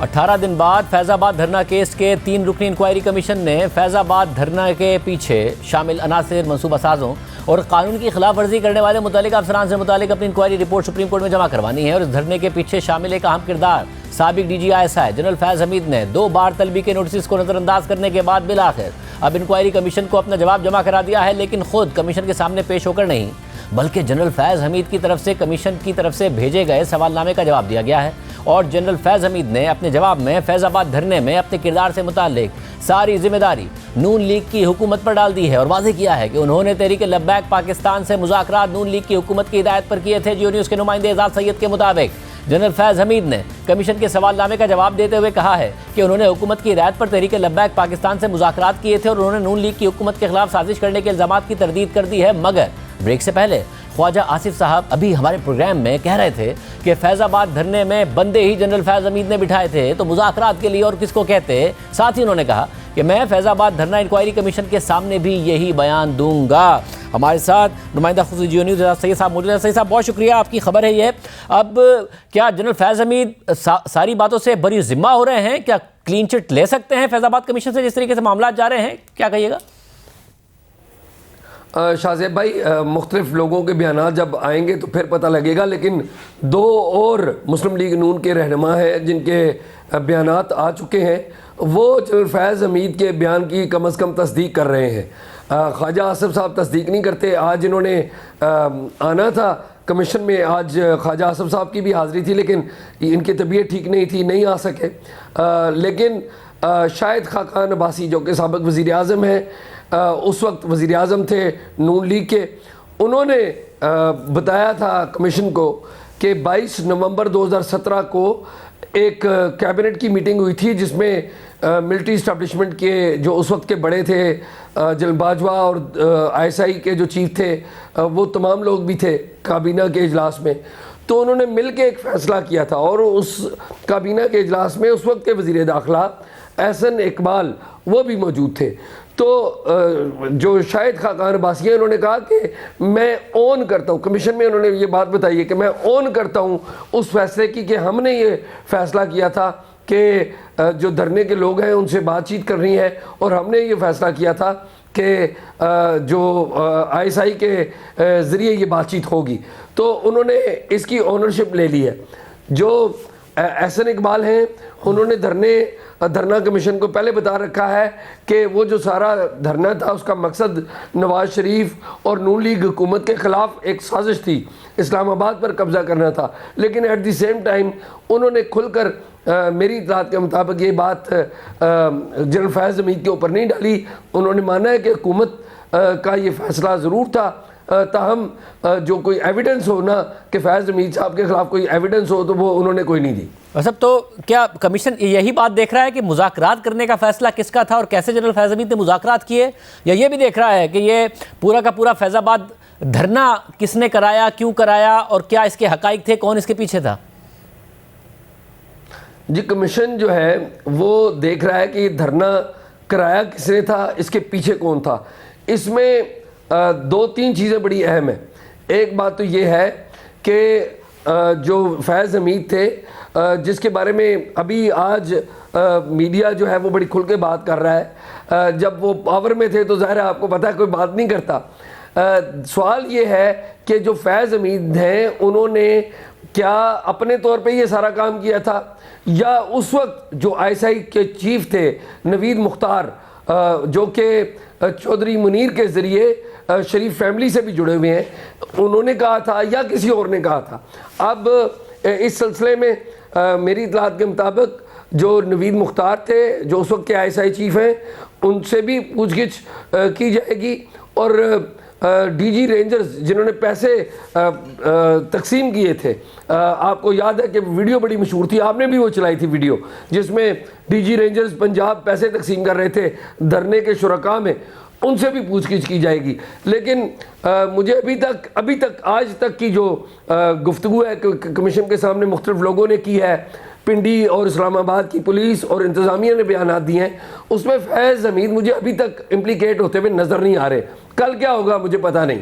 18 दिन बाद फैज़ाबाद धरना केस के 3 रुकनी इंक्वायरी कमीशन ने फैज़ाबाद धरना के पीछे शामिल अनासिर, मनसूबा साजों और कानून की खिलाफ वर्जी करने वाले मुतल्लिक़ अफसरान से मुतालिक अपनी इंक्वायरी रिपोर्ट सुप्रीम कोर्ट में जमा करवानी है। और इस धरने के पीछे शामिल एक अहम किरदार साबिक DGI जनरल फैज़ हमीद ने 2 बार तलबी के नोटिस को नज़रअंदाज करने के बाद बिलाखिर अब इंक्वायरी कमीशन को अपना जवाब जमा करा दिया है, लेकिन खुद कमीशन के सामने पेश होकर नहीं बल्कि जनरल फैज़ हमीद की तरफ से कमीशन की तरफ से भेजे गए सवालनामे का जवाब दिया गया है। और जनरल फैज़ हमीद ने अपने जवाब में फैज़ाबाद धरने में अपने किरदार से मुताल्लिक सारी जिम्मेदारी नून लीग की हुकूमत पर डाल दी है और वाज़ेह किया है कि उन्होंने तहरीक लब्बैक पाकिस्तान से मुज़ाकरात नून लीग की हुकूमत की हिदायत पर किए थे। जियो न्यूज़ के नुमाइंदे एजाज सैयद के मुताबिक जनरल फैज़ हमीद ने कमीशन के सवालनामे का जवाब देते हुए कहा है कि उन्होंने हुकूमत की हिदायत पर तहरीक लब्बैक पाकिस्तान से मुज़ाकरात किए थे और उन्होंने नून लीग की हुकूमत के खिलाफ साजिश करने के इल्ज़ामात की तरदीद कर दी है। मगर ब्रेक से पहले ख्वाजा आसिफ साहब अभी हमारे प्रोग्राम में कह रहे थे कि फैज़ाबाद धरने में बंदे ही जनरल फैज़ हमीद ने बिठाए थे, तो मुज़ाकरात के लिए और किसको कहते। साथ ही उन्होंने कहा कि मैं फैज़ाबाद धरना इंक्वायरी कमीशन के सामने भी यही बयान दूंगा। हमारे साथ नुमाइंदा खुसूसी जियो न्यूज़ सैयद साहब मौजूद हैं। सैयद साहब बहुत शुक्रिया, आपकी खबर है ये। अब क्या जनरल फैज़ हमीद सारी बातों से बरी ज़िम्मा हो रहे हैं? क्या क्लीन चिट ले सकते हैं फैज़ाबाद कमीशन से जिस तरीके से मामला जा रहे हैं? क्या कहिएगा? शाहज़ेब भाई, मुख्तलिफ लोगों के बयान जब आएंगे तो फिर पता लगेगा, लेकिन 2 और मुस्लिम लीग नून के रहनुमा हैं जिनके बयान आ चुके हैं, वो जनरल फैज़ हमीद के बयान की कम अज़ कम तस्दीक कर रहे हैं। ख्वाजा आसिफ साहब तस्दीक नहीं करते। आज इन्होंने आना था कमीशन में, आज ख्वाजा आसिफ साहब की भी हाज़िरी थी, लेकिन इनकी तबीयत ठीक नहीं थी, नहीं आ सके। लेकिन शाहिद खाकान अब्बासी जो कि साबिक़ वज़ीर आज़म हैं, उस वक्त वज़ीर आज़म थे नून लीग के, उन्होंने बताया था कमीशन को कि 22 नवंबर 2017 को एक कैबिनेट की मीटिंग हुई थी जिसमें मिलिट्री इस्टेब्लिशमेंट के जो उस वक्त के बड़े थे, जनरल बाजवा और ISI के जो चीफ थे, वो तमाम लोग भी थे काबीना के इजलास में। तो उन्होंने मिल के एक फ़ैसला किया था और उस काबीना के इजलास में उस वक्त के वज़ीर दाखिला एहसन इकबाल वो भी मौजूद थे। तो जो शाहिद खाकान अब्बासी हैं, उन्होंने कहा कि मैं ऑन करता हूँ, कमीशन में उन्होंने ये बात बताई है कि मैं ऑन करता हूँ उस फैसले की कि हमने ये फ़ैसला किया था कि जो धरने के लोग हैं उनसे बातचीत करनी है, और हमने ये फ़ैसला किया था कि जो ISI के ज़रिए ये बातचीत होगी। तो उन्होंने इसकी ओनरशिप ले ली है। जो एहसन इकबाल हैं, उन्होंने धरना कमीशन को पहले बता रखा है कि वो जो सारा धरना था उसका मकसद नवाज़ शरीफ और नून लीग हुकूमत के ख़िलाफ़ एक साजिश थी, इस्लामाबाद पर कब्ज़ा करना था। लेकिन एट द सेम टाइम उन्होंने खुलकर मेरी इत्तलात के मुताबिक ये बात जनरल फैज़ हमीद के ऊपर नहीं डाली। उन्होंने माना है कि हुकूमत का ये फ़ैसला ज़रूर था, ताहम जो कोई एविडेंस हो ना कि फैज़ हमीद साहब के ख़िलाफ़ कोई एविडेंस हो, तो वो उन्होंने कोई नहीं दी। सब तो क्या कमीशन यही बात देख रहा है कि मुज़ाकरात करने का फ़ैसला किसका था और कैसे जनरल फैज़ हमीद ने मुज़ाकरात किए, या ये भी देख रहा है कि ये पूरा का पूरा फैज़ाबाद धरना किसने कराया, क्यों कराया और क्या इसके हक़ाइक़ थे, कौन इसके पीछे था? जी, कमीशन जो है वो देख रहा है कि धरना कराया किसने था, इसके पीछे कौन था। इसमें 2-3 चीज़ें बड़ी अहम हैं। एक बात तो ये है कि जो फैज़ हमीद थे, जिसके बारे में अभी आज मीडिया जो है वो बड़ी खुल के बात कर रहा है, जब वो पावर में थे तो ज़ाहिर है आपको पता है कोई बात नहीं करता। सवाल ये है कि जो फैज़ हमीद हैं उन्होंने क्या अपने तौर पे ये सारा काम किया था, या उस वक्त जो ISI के चीफ थे नवीद मुख्तार, जो कि चौधरी मुनीर के ज़रिए शरीफ फैमिली से भी जुड़े हुए हैं, उन्होंने कहा था या किसी और ने कहा था। अब इस सिलसिले में मेरी इत्तलात के मुताबिक जो नवीद मुख्तार थे, जो उस वक्त के ISI चीफ हैं, उनसे भी पूछगिछ की जाएगी। और DG रेंजर्स जिन्होंने पैसे तकसीम किए थे, आपको याद है कि वीडियो बड़ी मशहूर थी, आपने भी वो चलाई थी वीडियो, जिसमें DG रेंजर्स पंजाब पैसे तकसीम कर रहे थे धरने के शुरका में, उनसे भी पूछगिछ की जाएगी। लेकिन मुझे अभी तक आज तक की जो गुफ्तगू है कमीशन के सामने मुख्तलिफ लोगों ने की है, पिंडी और इस्लामाबाद की पुलिस और इंतज़ामिया ने बयान दिए हैं, उसमें फैज़ हमीद मुझे अभी तक इम्प्लीकेट होते हुए नज़र नहीं आ रहे। कल क्या होगा मुझे पता नहीं।